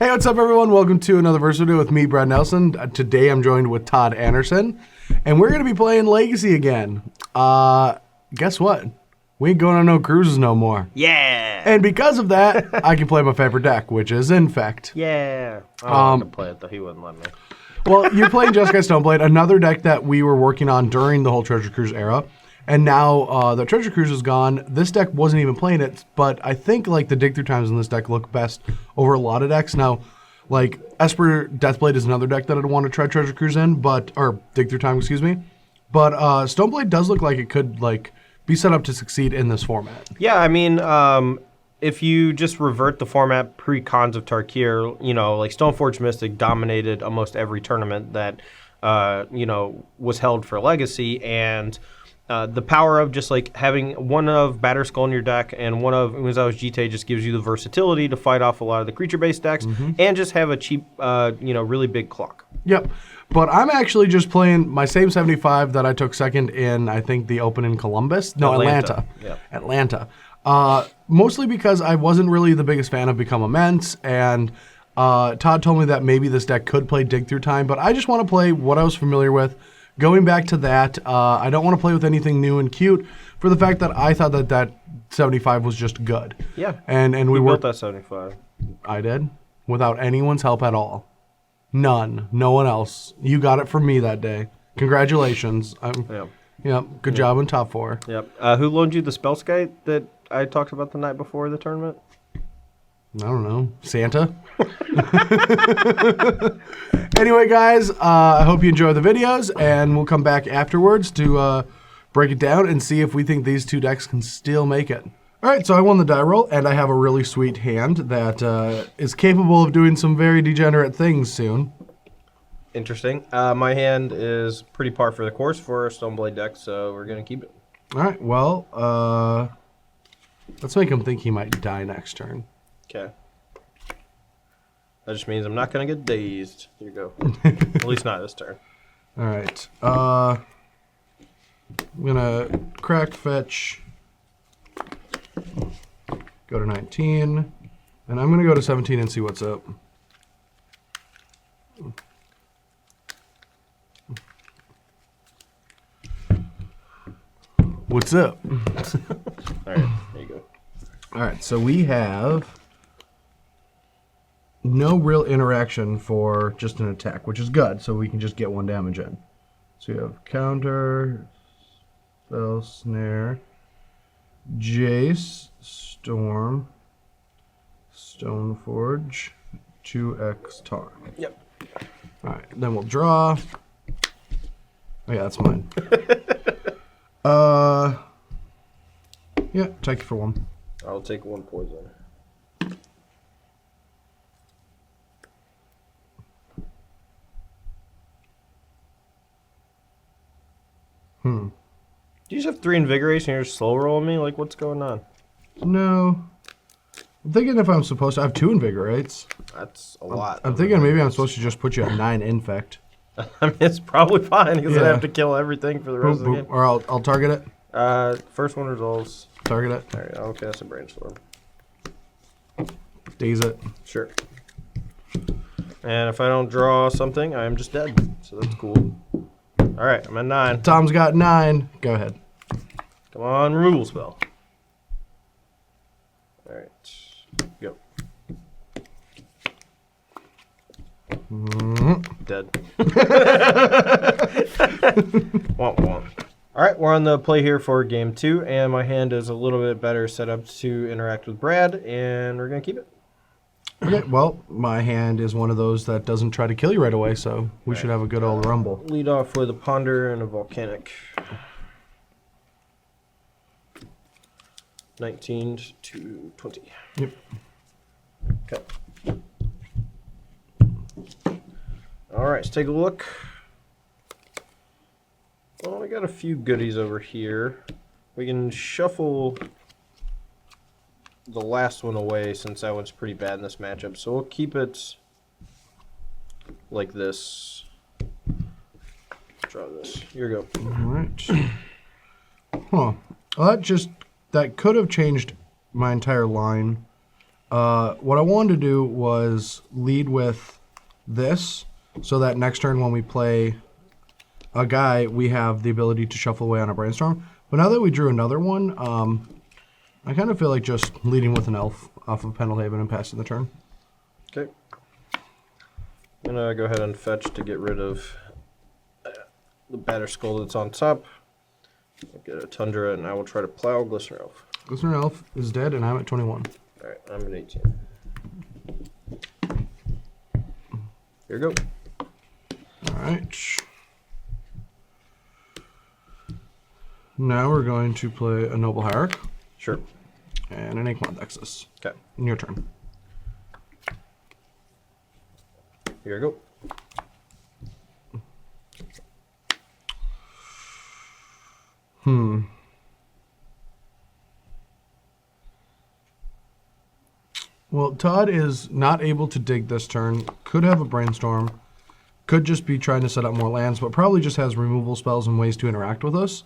Hey, what's up, everyone? Welcome to another Versus video with me, Brad Nelson. Today, I'm joined with Todd Anderson, and we're going to be playing Legacy again. Guess what? We ain't going on no cruises no more. Yeah! And because of that, I can play my favorite deck, which is Infect. Yeah! I wanted to play it, though. He wouldn't let me. Well, you're playing Jeskai Stoneblade, another deck that we were working on during the whole Treasure Cruise era. And now the Treasure Cruise is gone. This deck wasn't even playing it, but I think like the dig through times in this deck look best over a lot of decks. Now, like Esper Deathblade is another deck that I'd want to try Treasure Cruise in, or dig through time, excuse me. But Stoneblade does look like it could like be set up to succeed in this format. Yeah, I mean, if you just revert the format pre-Cons of Tarkir, you know, like Stoneforge Mystic dominated almost every tournament that, you know, was held for Legacy, and the power of just like having one of Batterskull in your deck and one of Umezawa's Jitte just gives you the versatility to fight off a lot of the creature-based decks and just have a cheap, you know, really big clock. Yep. But I'm actually just playing my same 75 that I took second in, I think, the Open in Columbus. No, Atlanta. Yeah. Atlanta. Mostly because I wasn't really the biggest fan of Become Immense, and Todd told me that maybe this deck could play Dig Through Time, but I just want to play what I was familiar with. Going back to that, I don't want to play with anything new and cute for the fact that I thought that that 75 was just good. Yeah. And we built that 75. I did, without anyone's help at all. None. No one else. You got it from me that day. Congratulations. Yep. Good job in top 4. Yep. Who loaned you the Spellskite that I talked about the night before the tournament? I don't know. Santa? Anyway, guys, I hope you enjoy the videos, and we'll come back afterwards to break it down and see if we think these two decks can still make it. All right, so I won the die roll, and I have a really sweet hand that is capable of doing some very degenerate things soon. Interesting. My hand is pretty par for the course for a Stoneblade deck, so we're going to keep it. All right, well, let's make him think he might die next turn. Okay. That just means I'm not going to get dazed. Here you go. At least not this turn. All right. I'm going to crack fetch, go to 19, and I'm going to go to 17 and see what's up. What's up? All right, there you go. All right, so we have no real interaction for just an attack, which is good, so we can just get 1 damage in. So you have counter, spell, snare, Jace, storm, Stoneforge, 2x tar. Yep. All right, then we'll draw. Oh yeah, that's mine. Yeah, take it for 1. I'll take 1 poison. Do you just have 3 Invigoration and you're slow rolling me? Like, what's going on? No. I'm thinking if I'm supposed to... I have 2 Invigorates. That's a lot. I'm thinking maybe I'm supposed to just put you at 9 Infect. I mean, it's probably fine because I have to kill everything for the rest of the game. Or I'll target it. First one resolves. Target it. All right, I'll cast a Brainstorm. Daze it. Sure. And if I don't draw something, I am just dead. So that's cool. All right, I'm at 9. Tom's got 9. Go ahead. Come on, removal spell. All right, go. Dead. Womp womp. All right, we're on the play here for game 2, and my hand is a little bit better set up to interact with Brad, and we're going to keep it. Okay, well, my hand is one of those that doesn't try to kill you right away, so we should have a good old rumble. Lead off with a Ponder and a Volcanic. 19 to 20. Yep. Okay. All right, let's take a look. Well, we got a few goodies over here. We can shuffle the last one away since that one's pretty bad in this matchup. So we'll keep it like this. Draw this. Here you go. All right. Huh. Well, that could have changed my entire line What I wanted to do was lead with this, so that next turn when we play a guy, we have the ability to shuffle away on a brainstorm. But now that we drew another one, I kind of feel like just leading with an elf off of Pendlehaven and passing the turn. Okay. I'm gonna go ahead and fetch to get rid of the Batter Skull that's on top. I'll get a Tundra, and I will try to plow Glistener Elf. Glistener Elf is dead, and I'm at 21. All right, I'm at 18. Here we go. All right. Now we're going to play a Noble Hierarch Sure. and an Inkmoth Nexus. Okay. In your turn. Here we go. Well, Todd is not able to dig this turn. Could have a brainstorm. Could just be trying to set up more lands, but probably just has removal spells and ways to interact with us.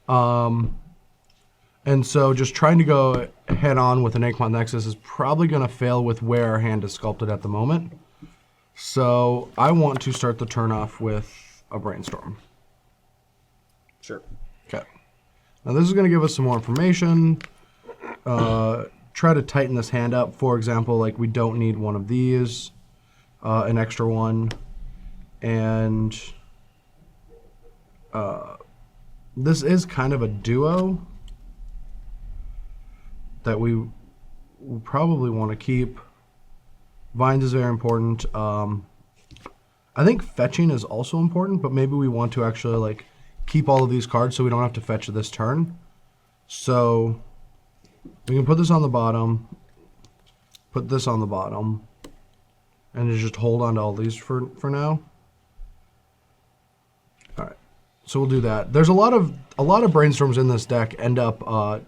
And so just trying to go head on with an Inkmoth Nexus is probably going to fail with where our hand is sculpted at the moment. So I want to start the turn off with a brainstorm. Sure. Okay. Now this is going to give us some more information. Try to tighten this hand up. For example, like we don't need one of these, an extra one. And this is kind of a duo that we probably want to keep. Vines is very important. I think fetching is also important, but maybe we want to actually like keep all of these cards so we don't have to fetch this turn. So we can put this on the bottom, put this on the bottom, and just hold on to all these for now. All right, so we'll do that. There's a lot of brainstorms in this deck end up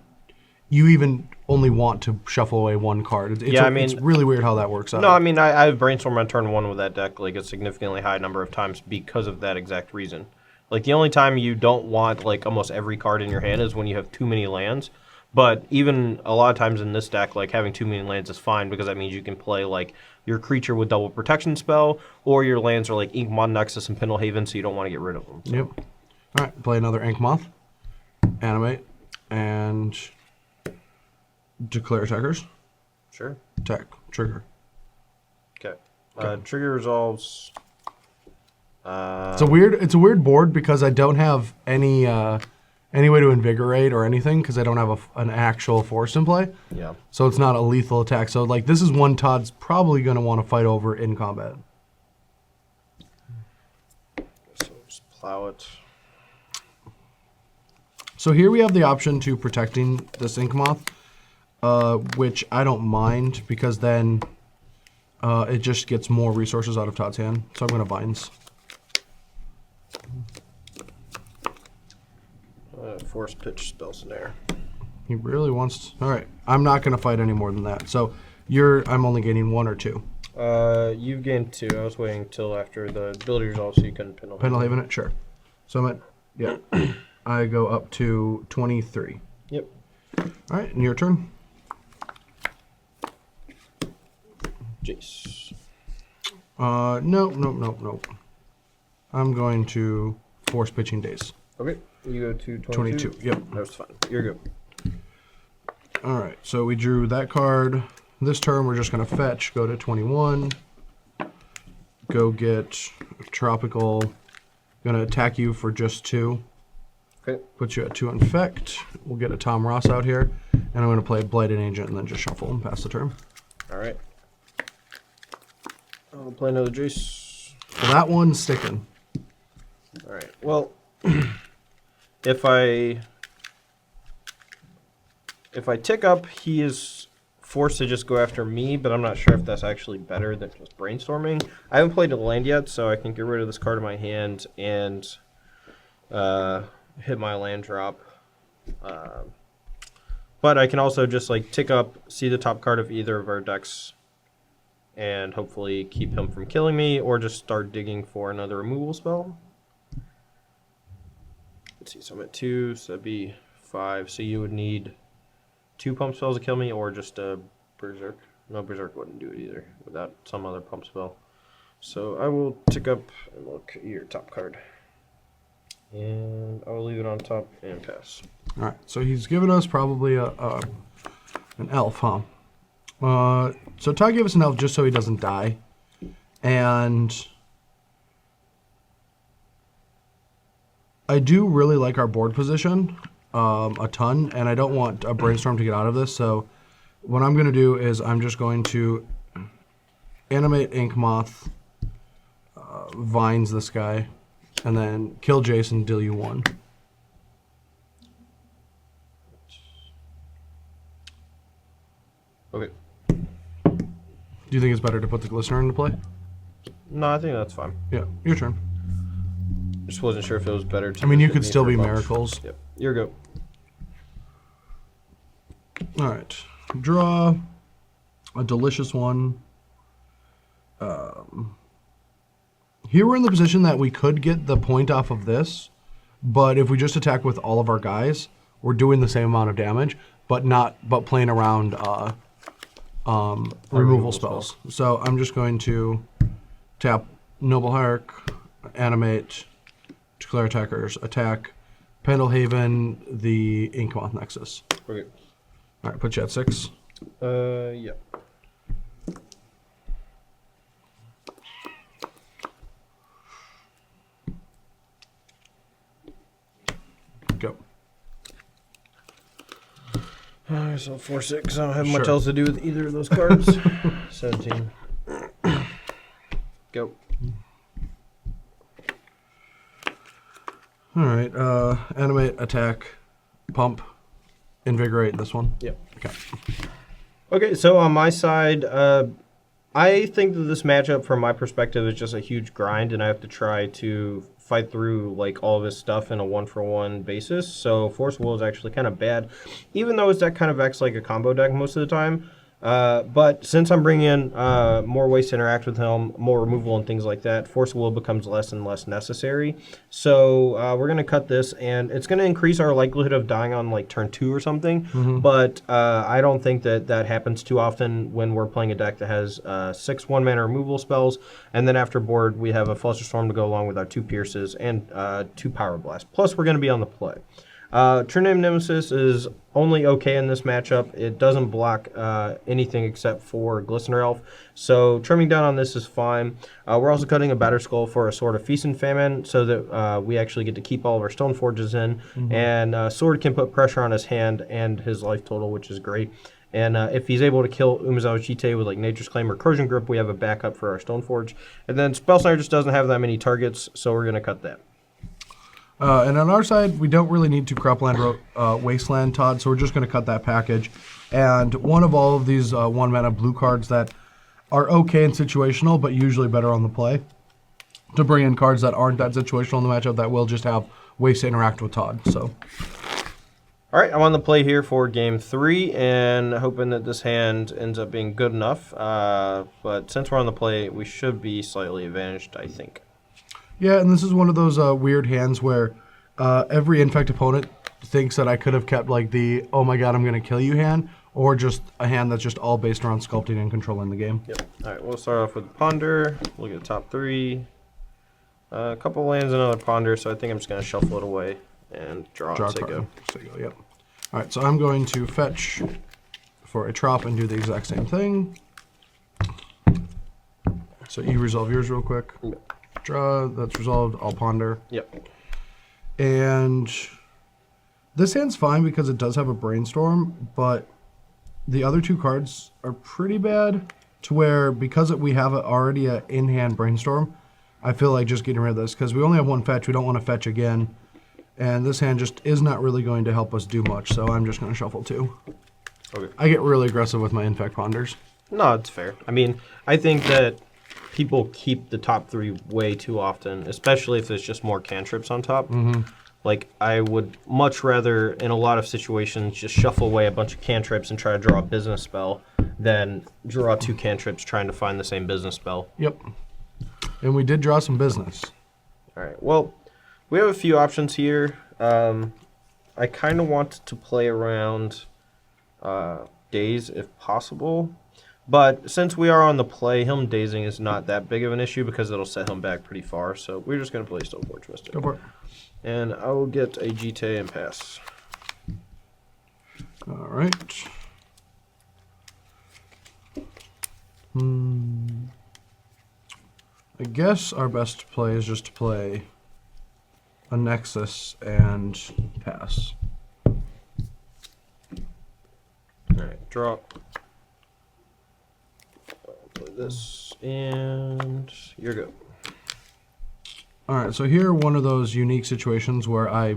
you even only want to shuffle away one card. It's really weird how that works out. No, I mean, I have brainstormed on turn one with that deck like a significantly high number of times because of that exact reason. Like, the only time you don't want, like, almost every card in your hand is when you have too many lands. But even a lot of times in this deck, like, having too many lands is fine because that means you can play, like, your creature with double protection spell, or your lands are, like, Inkmoth Nexus and Pendlehaven, so you don't want to get rid of them. So. Yep. All right, play another Inkmoth, animate, and declare attackers. Sure. Attack. Trigger. Okay. Trigger resolves. It's a weird board because I don't have any way to invigorate or anything because I don't have an actual force in play. Yeah. So it's not a lethal attack. So like this is one Todd's probably going to want to fight over in combat. So just plow it. So here we have the option to protecting this Inkmoth, which I don't mind because then it just gets more resources out of Todd's hand. So I'm going to Vines. Force pitch spell snare. He really wants to. All right, I'm not going to fight any more than that. So I'm only gaining 1 or 2. You've gained 2. I was waiting till after the ability resolve so you couldn't Pendlehaven it, sure. So I'm at I go up to 23. Yep. All right, and your turn. Jace. No. I'm going to force pitching days. Okay. You go to 22. Yep. That was fine. You're good. All right, so we drew that card. This turn, we're just going to fetch, go to 21. Go get Tropical. Going to attack you for just 2. Okay. Put you at 2 infect. We'll get a Tom Ross out here. And I'm going to play Blighted Agent and then just shuffle and pass the turn. All right. I'll play another Jace. Well, that one's sticking. All right. Well, if I tick up, he is forced to just go after me, but I'm not sure if that's actually better than just brainstorming. I haven't played a land yet, so I can get rid of this card in my hand and hit my land drop. But I can also just like tick up, see the top card of either of our decks, and hopefully keep him from killing me, or just start digging for another removal spell. Let's see, so I'm at 2, so that'd be 5. So you would need 2 pump spells to kill me, or just a Berserk. No, Berserk wouldn't do it either without some other pump spell. So I will tick up and look at your top card. And I will leave it on top and pass. All right, so he's given us probably an elf, huh? So Todd gave us an elf just so he doesn't die. And I do really like our board position a ton, and I don't want a brainstorm to get out of this, so what I'm going to do is I'm just going to animate Ink Moth, Vines this guy, and then kill Jason, deal you 1. Okay. Do you think it's better to put the Glistener into play? No, I think that's fine. Yeah, your turn. Just wasn't sure if it was better to... I mean, you hit could me still for be a bunch. Miracles. Yep. Your go. All right. Draw a delicious one. Here we're in the position that we could get the point off of this, but if we just attack with all of our guys, we're doing the same amount of damage, but playing around removal spells. So I'm just going to tap Noble Hierarch, animate, declare attackers, attack, Pendlehaven, the Inkmoth Nexus. Okay. All right, put you at 6. Yeah. Go. So 4/6. I don't have much Sure. else to do with either of those cards. 17. Go. All right, animate, attack, pump, invigorate this one. Yep. Okay. Okay, so on my side, I think that this matchup, from my perspective, is just a huge grind, and I have to try to fight through like all of his stuff in a 1-for-1 basis. So Force Will is actually kind of bad, even though his deck kind of acts like a combo deck most of the time. But since I'm bringing in more ways to interact with him, more removal and things like that, Force Will becomes less and less necessary. So we're going to cut this, and it's going to increase our likelihood of dying on like turn 2 or something. But I don't think that that happens too often when we're playing a deck that has 6 1-mana removal spells, and then after board we have a Flusterstorm to go along with our 2 Pierces and 2 Power Blast. Plus we're going to be on the play. True Name Nemesis is only okay in this matchup. It doesn't block anything except for Glistener Elf, so trimming down on this is fine. We're also cutting a Batter Skull for a Sword of Feast and Famine so that we actually get to keep all of our Stone Forges in, and Sword can put pressure on his hand and his life total, which is great. And if he's able to kill Umezawa Chite with like Nature's Claim or Corrosion Grip, we have a backup for our Stoneforge. And then Spellslinger just doesn't have that many targets, so we're going to cut that. And on our side, we don't really need to Cropland Wasteland, Todd, so we're just going to cut that package. And one of all of these 1-mana blue cards that are okay and situational, but usually better on the play, to bring in cards that aren't that situational in the matchup that will just have ways to interact with Todd. So, all right, I'm on the play here for game 3, and hoping that this hand ends up being good enough. But since we're on the play, we should be slightly advantaged, I think. yeah, and this is one of those weird hands where every Infect opponent thinks that I could have kept like the, oh my god, I'm going to kill you hand, or just a hand that's just all based around sculpting and controlling the game. Yep. All right, we'll start off with Ponder. Look at the top 3. A couple lands, another Ponder, so I think I'm just going to shuffle it away and draw Draw and say a go. card. Say go, yep. All right, so I'm going to fetch for a Trop and do the exact same thing. So you resolve yours real quick. Yep. Draw, that's resolved, I'll Ponder. Yep. And this hand's fine because it does have a Brainstorm, but the other 2 cards are pretty bad to where, because we have already an in-hand Brainstorm, I feel like just getting rid of this, because we only have 1 fetch, we don't want to fetch again, and this hand just is not really going to help us do much, so I'm just going to shuffle 2. Okay. I get really aggressive with my Infect Ponders. No, it's fair. I mean, I think that people keep the top 3 way too often, especially if there's just more cantrips on top. Like, I would much rather, in a lot of situations, just shuffle away a bunch of cantrips and try to draw a business spell than draw 2 cantrips trying to find the same business spell. Yep. And we did draw some business. All right. Well, we have a few options here. I kind of want to play around Daze if possible, But since we are on the play, him dazing is not that big of an issue because it'll set him back pretty far. So we're just going to play Stoneforge Mystic. Go for it. And I will get a GT and pass. All right. I guess our best play is just to play a Nexus and pass. Alright, draw. I'll play this, and you're good. All right, so here one of those unique situations where I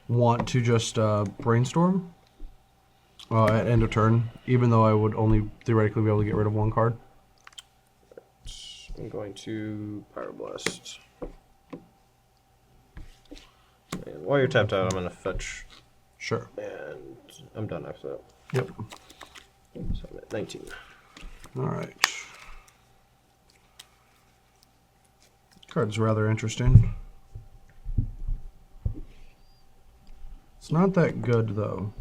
want to just brainstorm at end of turn, even though I would only theoretically be able to get rid of one card. I'm going to Pyroblast. And while you're tapped out, I'm going to fetch. Sure. And I'm done after that. Yep. So I'm at 19. All right. Card's rather interesting. It's not that good, though.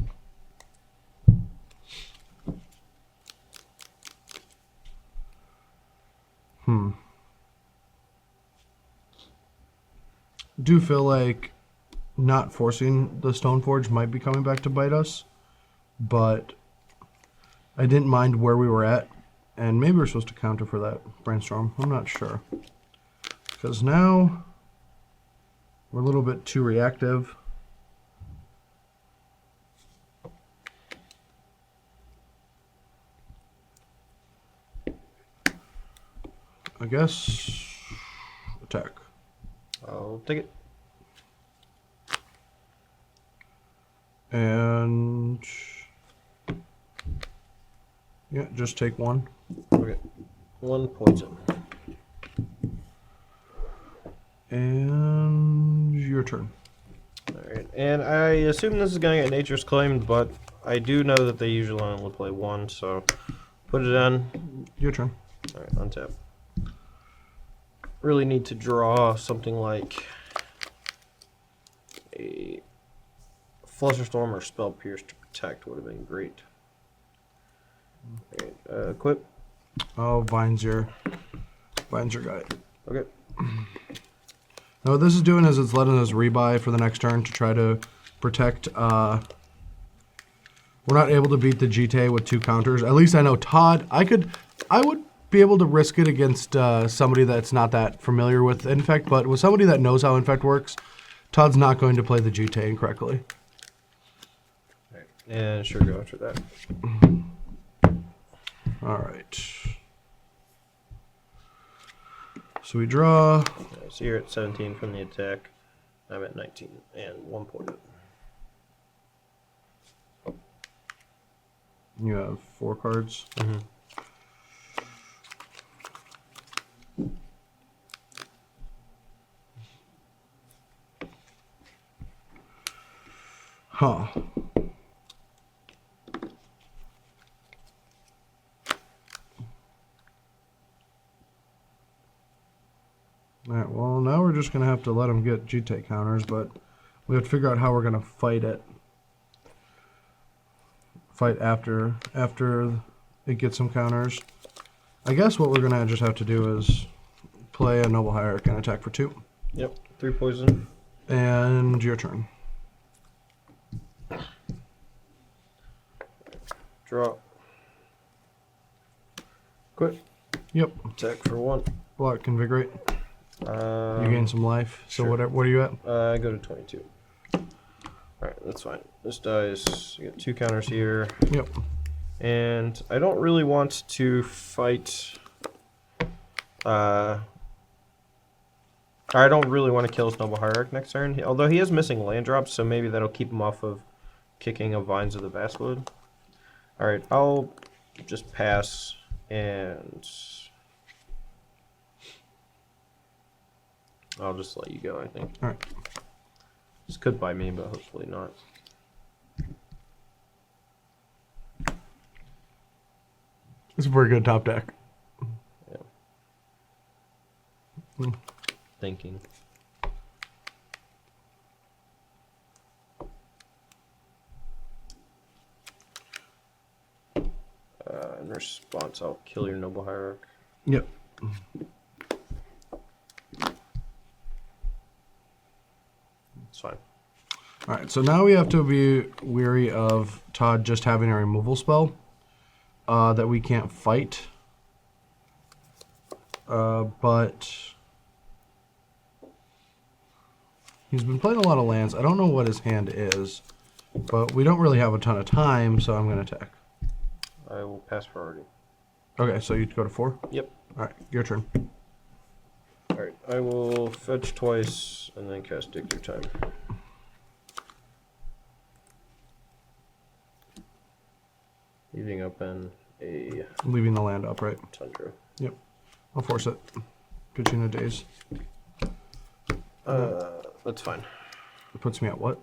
Do feel like not forcing the Stoneforge might be coming back to bite us, but I didn't mind where we were at, and maybe we're supposed to counter for that brainstorm. I'm not sure. Because now we're a little bit too reactive. I guess attack. I'll take it. And yeah, just take one. Okay. 1 poison. And your turn. Alright, and I assume this is going to get Nature's Claim, but I do know that they usually only play one, so put it in. Your turn. Alright, untap. Really need to draw something like a Flusterstorm or Spell Pierce to protect would have been great. Alright, equip. Oh, Vine's your guy. Okay. Now what this is doing is it's letting us rebuy for the next turn to try to protect. We're not able to beat the GTA with 2 counters. At least I know Todd. I would be able to risk it against somebody that's not that familiar with Infect, but with somebody that knows how Infect works, Todd's not going to play the GTA incorrectly. Alright, and sure go after that. All right. So we draw. So you're at 17 from the attack. I'm at 19 and 1 point. You have 4 cards. Mm-hmm. Huh. Alright, well, now we're just going to have to let him get GTA counters, but we have to figure out how we're going to fight it. Fight after it gets some counters. I guess what we're going to just have to do is play a Noble Hierarch and attack for 2. Yep, 3 poison. And your turn. Draw. Quit. Yep. Attack for 1. Block, invigorate. You gain some life. So sure. what are you at? I go to 22. Alright, that's fine. This dies. You get 2 counters here. Yep. And I don't really want to fight. I don't really want to kill his Noble Hierarch next turn. Although he is missing land drops, so maybe that'll keep him off of kicking of Vines of the Vastwood. Alright, I'll just pass and I'll just let you go, I think. Alright. This could buy me, but hopefully not. It's a pretty good top deck. Yeah. Thinking. And response, I'll kill your Noble Hierarch. Yep. It's fine. All right, so now we have to be weary of Todd just having a removal spell that we can't fight. But he's been playing a lot of lands. I don't know what his hand is, but we don't really have a ton of time, so I'm going to attack. I will pass priority. Okay, so you go to 4? Yep. All right, your turn. All right, I will fetch twice and then cast Dig Through Time. Leaving open a Leaving the land up, right? Tundra. Yep. I'll force it. Put you in a daze. That's fine. It puts me at what?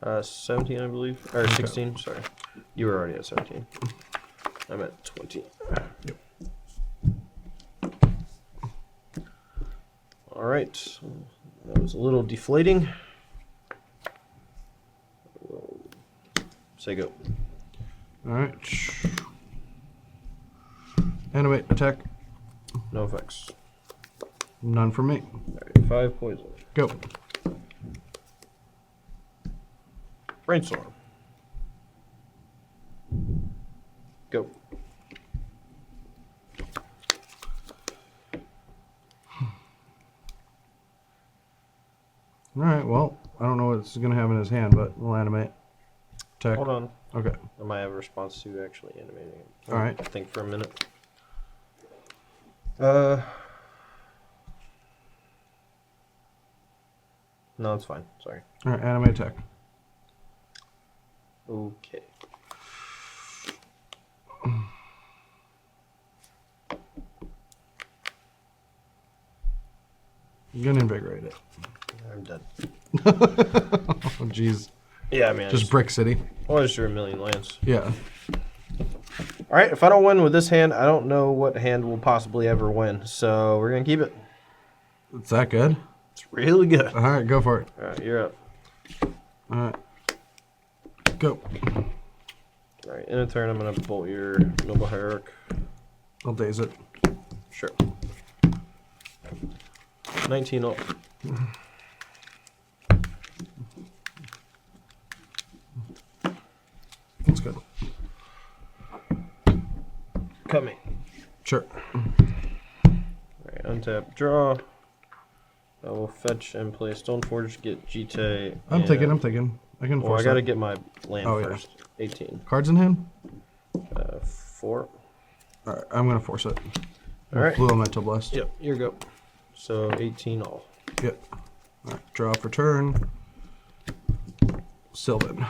17, I believe. Or 16, sorry. You were already at 17. I'm at 20. Yep. All right. That was a little deflating. We'll say go. All right. Animate, attack. No effects. None for me. All right, 5 poison. Go. Brainstorm. Go. All right, well, I don't know what's going to have in his hand, but we'll animate. Attack. Hold on. Okay. I might have a response to actually animating it. All right. Think for a minute. No, it's fine. Sorry. All right, animate attack. Okay. I'm going to invigorate it. I'm dead. Oh, jeez. Yeah, I mean, Just Brick City. I just drew a million lands. Yeah. All right, if I don't win with this hand, I don't know what hand will possibly ever win. So we're going to keep it. It's that good? It's really good. All right, go for it. All right, you're up. All right. Go. All right, in a turn, I'm going to bolt your Noble Hierarch. I'll daze it. Sure. 19 ult. That's good. Cut me. Sure. Alright, untap, draw. I will fetch and play Stoneforge, get GT. I'm thinking. I can Well, force I gotta it. get my land Oh, yeah. first. 18. Cards in hand? 4. All right, I'm going to force it. All right. Blue Elemental Blast. Yep, here you go. So 18 all. Yep. All right, draw for turn. Sylvan.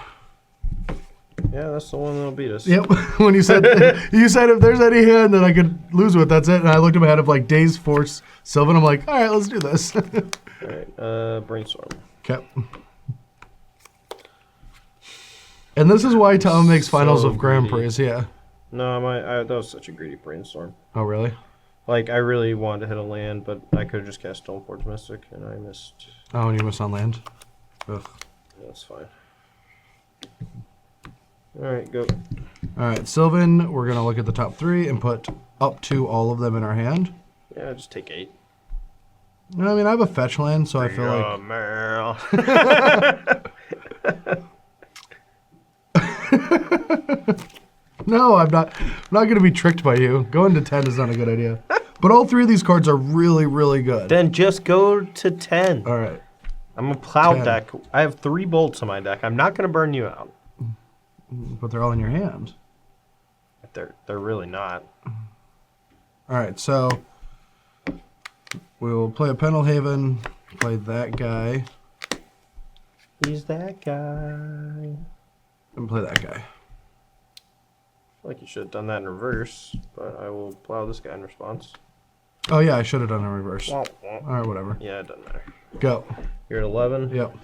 Yeah, that's the one that'll beat us. Yep. When you said if there's any hand that I could lose with, that's it. And I looked at my head of like Daze, Force, Sylvan. I'm like, all right, let's do this. All right, Brainstorm. Okay. And this is why Tom makes finals So of Grand greedy. Prix. Yeah. No, that was such a greedy Brainstorm. Oh, really? Like, I really wanted to hit a land, but I could have just cast Stoneforge Mystic, and I missed. Oh, and you missed on land. Ugh. That's fine. All right, go. All right, Sylvan, we're going to look at the top 3 and put up to all of them in our hand. Yeah, just take 8. I mean, I have a fetch land, so I feel like... Merle. No, I'm not going to be tricked by you. Going to 10 is not a good idea. But all 3 of these cards are really, really good. Then just go to 10. All right. I'm a plow 10. deck. I have 3 bolts on my deck. I'm not going to burn you out. But they're all in your hand. They're really not. All right, so we'll play a Pendelhaven, play that guy, He's that guy. and play that guy. I feel like you should have done that in reverse, but I will plow this guy in response. Oh, yeah, I should have done a reverse. All Yeah, right, whatever. it doesn't matter. Go. You're at 11? Yep.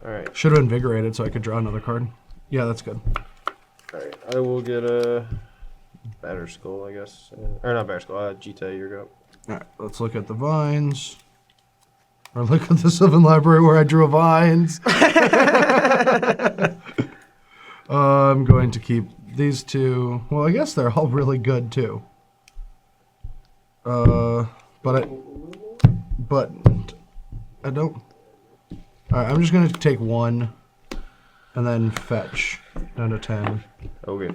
All right. Should have invigorated so I could draw another card. Yeah, that's good. All right. I will get a Batter Skull, I guess. Or not Batter Skull. Jita, you're go. All right, let's look at the vines. Or look at the Sylvan Library where I drew a vines. I'm going to keep these two. Well, I guess they're all really good too. But I don't. All right, I'm just gonna take one, and then fetch down to 10. Okay.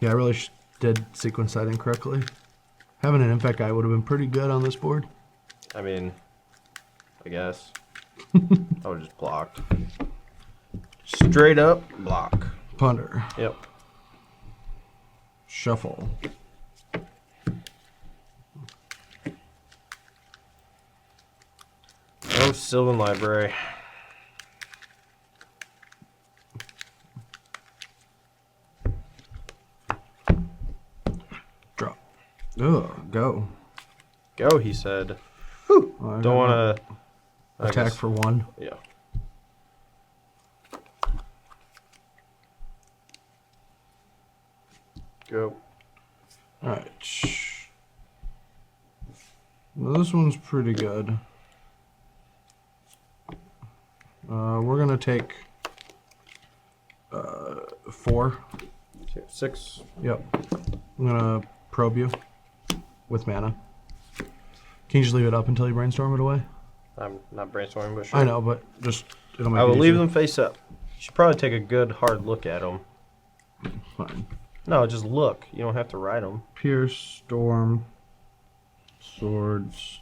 Yeah, I really did sequence that incorrectly. Having an infect guy would have been pretty good on this board. I mean, I guess. I would just blocked. Straight up block. Punter. Yep. Shuffle. Oh, Sylvan Library. Drop. Ugh, go. Go, he said. Well, Don't want to attack for 1. Yeah. Go. Alright. Well, this one's pretty good. We're gonna take 4. 6. Yep. I'm gonna probe you with mana. Can you just leave it up until you brainstorm it away? I'm not brainstorming, but sure. I know, but just it'll make I it will leave easier. them face up. You should probably take a good hard look at them. Fine. No, just look. You don't have to write them. Pierce, storm, swords,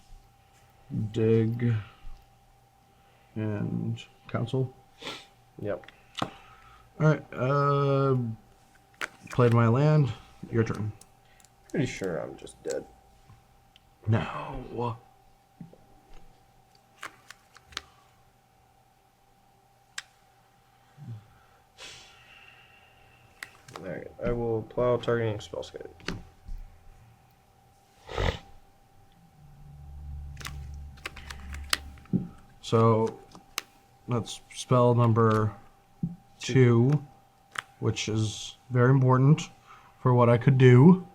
dig, and council. Yep. Alright, played my land. Your turn. Pretty sure I'm just dead. No. Alright, I will plow targeting spellscape. So that's spell number 2, which is very important for what I could do.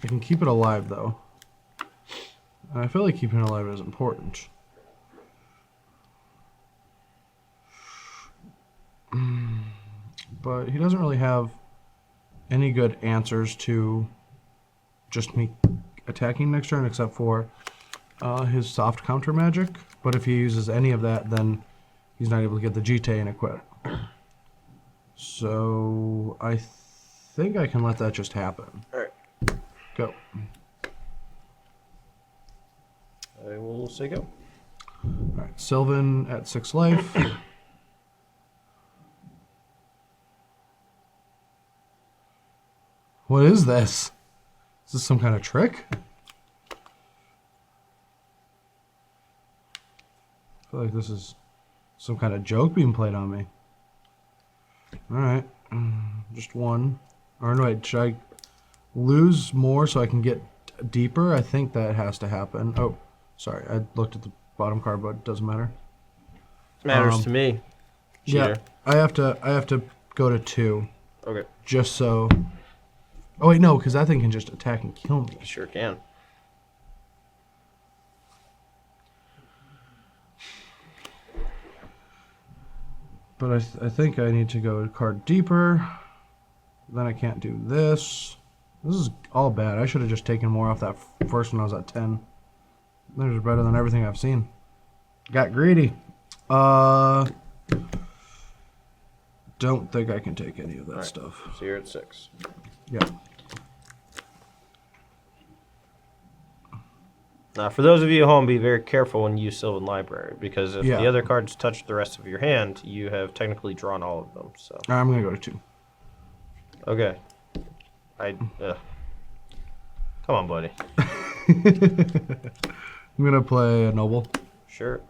I can keep it alive though. And I feel like keeping it alive is important. But he doesn't really have any good answers to just me attacking next turn except for his soft counter magic. But if he uses any of that, then he's not able to get the GT and equip. So I think I can let that just happen. Alright. Go. I will say go. Alright, Sylvan at 6 life. What is this? Is this some kind of trick? I feel like this is some kind of joke being played on me. Alright. Just 1. Or no, wait, should I lose more so I can get deeper? I think that has to happen. Oh, sorry. I looked at the bottom card, but it doesn't matter. Matters to me. Cheater. Yeah, I have to go to 2. Okay. Just so... Oh, wait, no, because that thing can just attack and kill me. Sure can. But I think I need to go a card deeper. Then I can't do this. This is all bad. I should have just taken more off that first when I was at 10. That was better than everything I've seen. Got greedy. Don't think I can take any of that stuff. So you're at 6. Yeah. Now, for those of you at home, be very careful when you use Sylvan Library, because if Yeah. the other cards touch the rest of your hand, you have technically drawn all of them. So I'm going to go to 2. okay. Come on, buddy. I'm going to play a Noble. Sure.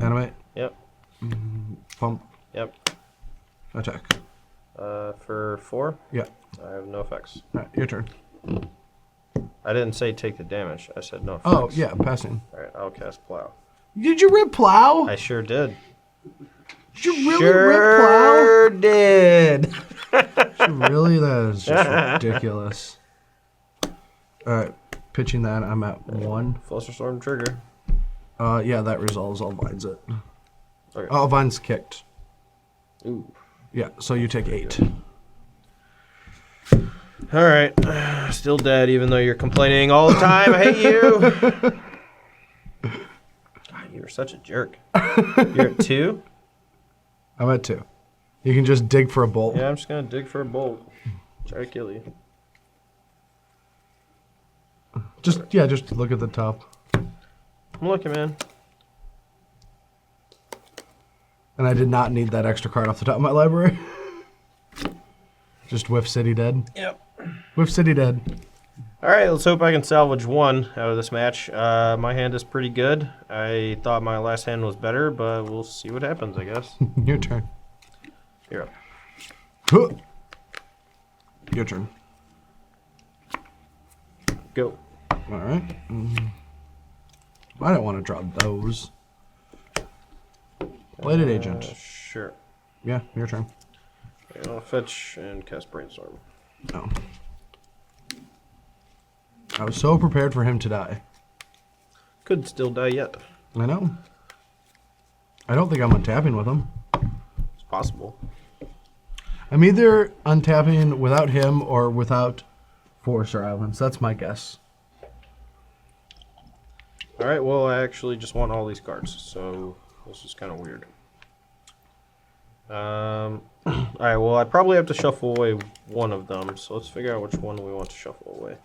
Animate. Yep. Pump. Yep. Attack. For 4, Yeah. I have no effects. All right, your turn. I didn't say take the damage. I said no effects. Oh, yeah, passing. All right, I'll cast Plow. Did you rip Plow? I sure did. Did you really rip Plow? Sure did. Really? That is just ridiculous. All right, pitching that, I'm at 1. Fluster Storm trigger. Yeah, that resolves all vines it. Okay. Oh, Vine's kicked. Ooh. Yeah, so you take 8. All right. Still dead, even though you're complaining all the time. I hate you. God, you're such a jerk. You're at 2? I'm at 2. You can just dig for a bolt. Yeah, I'm just going to dig for a bolt. Try to kill you. Just look at the top. I'm looking, man. And I did not need that extra card off the top of my library. Just Whiff City dead. Yep. Whiff City dead. All right, let's hope I can salvage 1 out of this match. My hand is pretty good. I thought my last hand was better, but we'll see what happens, I guess. Your turn. You're up. Huh. Your turn. Go. All right. I don't want to draw those. Bladed Agent. Sure. Yeah, your turn. Okay, I'll fetch and cast Brainstorm. Oh. I was so prepared for him to die. Could still die yet. I know. I don't think I'm untapping with him. It's possible. I'm either untapping without him or without Forester Islands. That's my guess. All right, well, I actually just want all these cards, so this is kind of weird. All right, well, I probably have to shuffle away one of them, so let's figure out which one we want to shuffle away.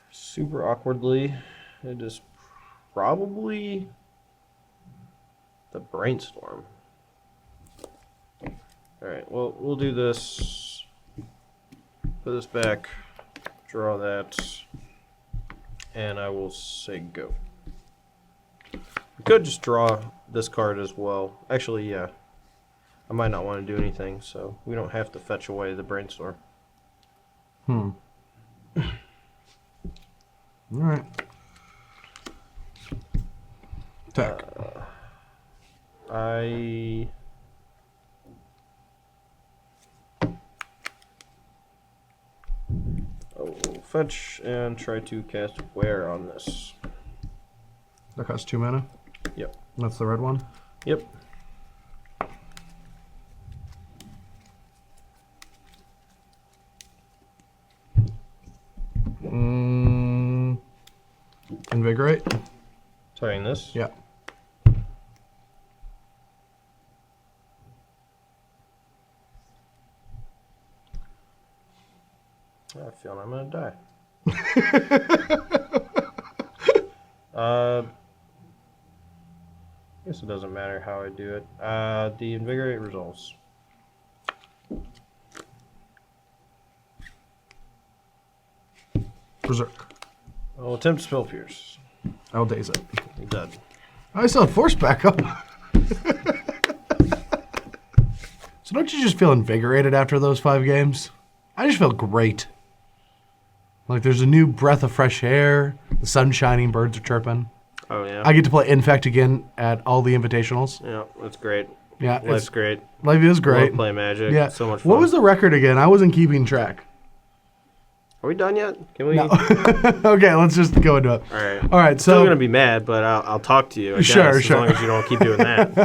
Super awkwardly, it is probably the Brainstorm. All right, well, we'll do this. Put this back, draw that, and I will say go. We could just draw this card as well. Actually, yeah. I might not want to do anything, so we don't have to fetch away the Brainstorm. All right. Attack. Will fetch and try to cast Wear on this. That costs 2 mana. Yep. That's the red one. Yep. Invigorate. Targeting this? Yeah. I feel I'm gonna die. Guess it doesn't matter how I do it. The Invigorate resolves. Berserk. I'll attempt to Spell Pierce. I'll daze it. You're dead. I still have force backup. So don't you just feel invigorated after those 5 games? I just feel great. Like there's a new breath of fresh air. The sun's shining, birds are chirping. Oh, yeah. I get to play Infect again at all the invitationals. Yeah, that's great. Yeah, Life's great. Life is great. Love playing Magic. Yeah. So much fun. What was the record again? I wasn't keeping track. Are we done yet? Can we? No. Okay, let's just go into it. All right. All right. Still So gonna be mad, but I'll talk to you. I guess, Sure. As long as you don't keep doing that.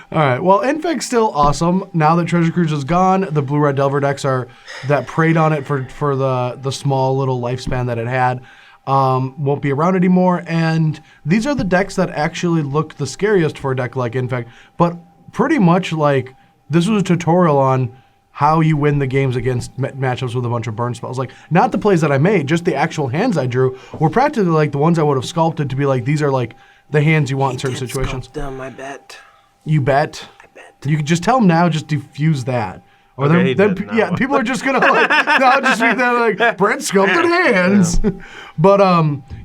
All right. Well, Infect's still awesome. Now that Treasure Cruise is gone, the blue-red Delver decks that preyed on it for the small little lifespan that it had won't be around anymore. And these are the decks that actually look the scariest for a deck like Infect. But pretty much like this was a tutorial on how you win the games against matchups with a bunch of burn spells. Like, not the plays that I made, just the actual hands I drew were practically like the ones I would have sculpted to be like, these are like the hands you want in certain situations. Down my bet. You bet? I bet. You can just tell them now, just diffuse that. Or Okay, then he did. yeah, No. people are just gonna like, no, just read that like Brent sculpted hands. But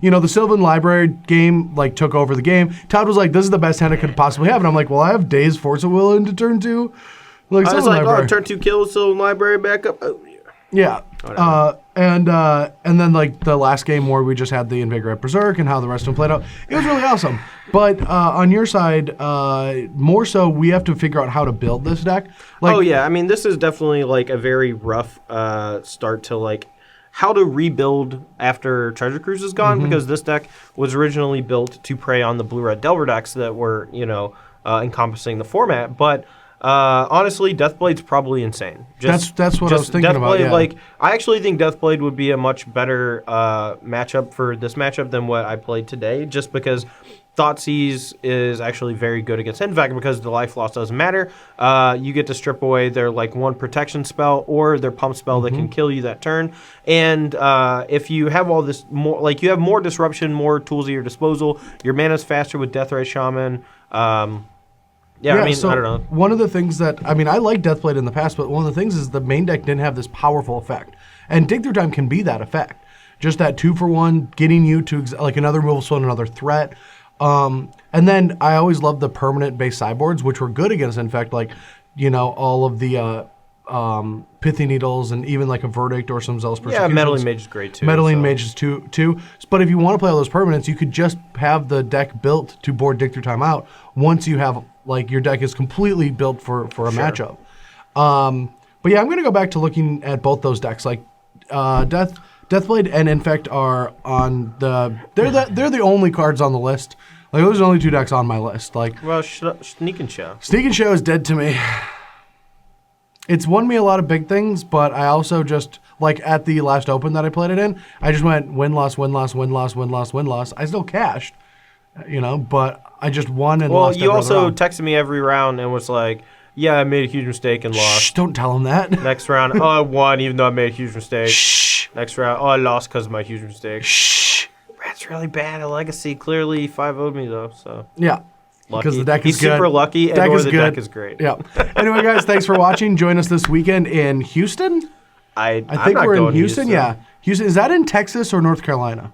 the Sylvan Library game like took over the game. Todd was like, "This is the best hand I could possibly have," and I'm like, "Well, I have Days Force of Will into turn 2." Like I was Sylvan like, Library. turn 2 kills, Sylvan Library back up. Oh, yeah. Yeah. And then like the last game where we just had the Invigorate Berserk and how the rest of them played out, it was really awesome. But on your side, more so, we have to figure out how to build this deck. Like, Oh yeah, I mean this is definitely like a very rough start to like how to rebuild after Treasure Cruise is gone, because this deck was originally built to prey on the blue-red Delver decks that were, encompassing the format. But honestly, Deathblade's probably insane. That's what I was thinking about. Yeah. I actually think Deathblade would be a much better matchup for this matchup than what I played today, just because Thoughtseize is actually very good against it. In fact, because the life loss doesn't matter, you get to strip away their one protection spell or their pump spell that can kill you that turn. And if you have all this more, you have more disruption, more tools at your disposal. Your mana's faster with Deathray Shaman. So I don't know. One of the things that, I like Deathblade in the past, but one of the things is the main deck didn't have this powerful effect. And Dig Through Time can be that effect. Just that 2-for-1, getting you to, another removal spell and another threat. And then I always loved the permanent-based sideboards, which were good against Infect, all of the Pithy Needles and even a Verdict or some Zealous Persecutions. Yeah, Meddling Mage is great too. Meddling Mage is too. But if you want to play all those permanents, you could just have the deck built to board Dig Through Time out once you have, your deck is completely built for a matchup. But yeah, I'm going to go back to looking at both those decks. Deathblade and Infect are on they're the only cards on the list. Those are the only 2 decks on my list. Sneak and Show. Sneak and Show is dead to me. It's won me a lot of big things, but I also just, at the last Open that I played it in, I just went win-loss, win-loss, win-loss, win-loss, win-loss. I still cashed, but I just won and lost. Well, you also texted me every round and was like, yeah, I made a huge mistake and lost. Shh, don't tell him that. Next round, I won even though I made a huge mistake. Shh. Next round, I lost because of my huge mistake. Shh. That's really bad at Legacy. Clearly 5-0'd me, though, so. Yeah. Because the deck is He's super lucky, and the deck is great. Yeah. Anyway, guys, thanks for watching. Join us this weekend in Houston. I think we're in Houston. Yeah. Houston. Is that in Texas or North Carolina?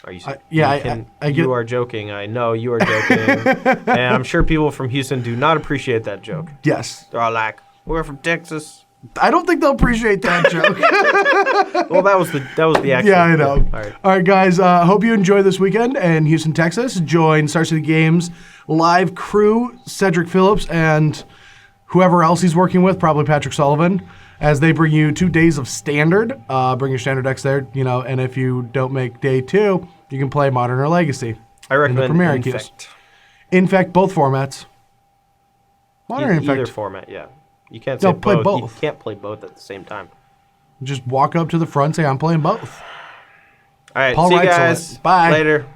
Are you? You are joking. I know you are joking, and I'm sure people from Houston do not appreciate that joke. Yes. They're all like, "We're from Texas." I don't think they'll appreciate that joke. Well, that was the accent. Yeah, I know. All right, guys. Hope you enjoy this weekend in Houston, Texas. Join StarCityGames live crew, Cedric Phillips, and whoever else he's working with, probably Patrick Sullivan, as they bring you 2 days of Standard. Bring your Standard decks there, and if you don't make day 2, you can play Modern or Legacy. I recommend in the Premier Infect. Infect, both formats. Modern Either Infect. format, yeah. You can't say play both. both. You can't play both at the same time. Just walk up to the front and say, I'm playing both. All right, Paul see you Reitzel guys. it. Bye. Later.